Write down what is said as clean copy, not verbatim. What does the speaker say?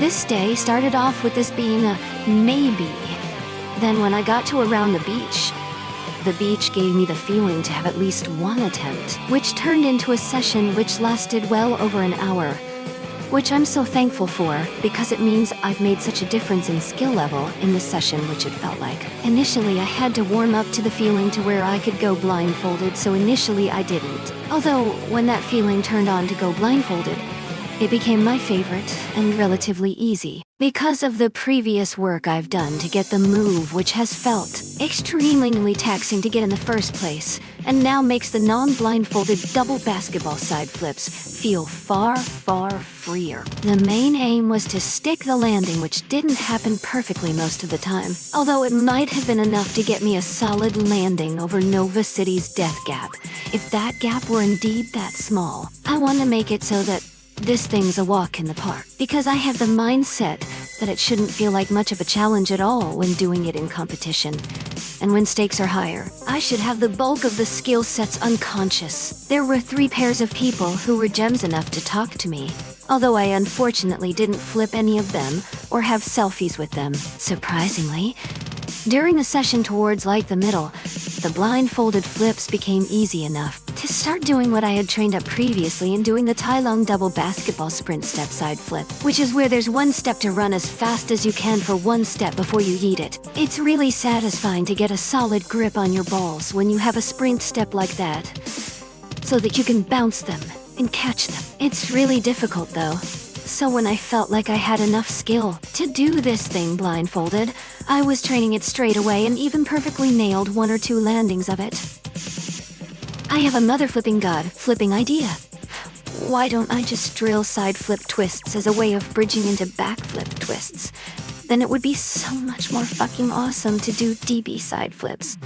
This day started off with this being a maybe. Then when I got to around the beach gave me the feeling to have at least one attempt, which turned into a session which lasted well over an hour. Which I'm so thankful for, because it means I've made such a difference in skill level in this session, which it felt like. Initially I had to warm up to the feeling to where I could go blindfolded, so initially I didn't. Although, when that feeling turned on to go blindfolded, it became my favorite and relatively easy, because of the previous work I've done to get the move, which has felt extremely taxing to get in the first place, and now makes the non-blindfolded double basketball side flips feel far freer. The main aim was to stick the landing, which didn't happen perfectly most of the time, although it might have been enough to get me a solid landing over Nova City's death gap. If that gap were indeed that small, I want to make it so that this thing's a walk in the park, because I have the mindset that it shouldn't feel like much of a challenge at all when doing it in competition. And when stakes are higher, I should have the bulk of the skill sets unconscious. There were 3 pairs of people who were gems enough to talk to me, although I unfortunately didn't flip any of them or have selfies with them. Surprisingly, during the session towards the middle, the blindfolded flips became easy enough to start doing what I had trained up previously in doing the Tai Lung double basketball sprint step side flip, which is where there's 1 step to run as fast as you can for 1 step before you yeet it. It's really satisfying to get a solid grip on your balls when you have a sprint step like that, so that you can bounce them and catch them. It's really difficult though. So when I felt like I had enough skill to do this thing blindfolded, I was training it straight away and even perfectly nailed 1 or 2 landings of it. I have a mother flipping idea. Why don't I just drill side flip twists as a way of bridging into backflip twists? Then it would be so much more fucking awesome to do DB side flips.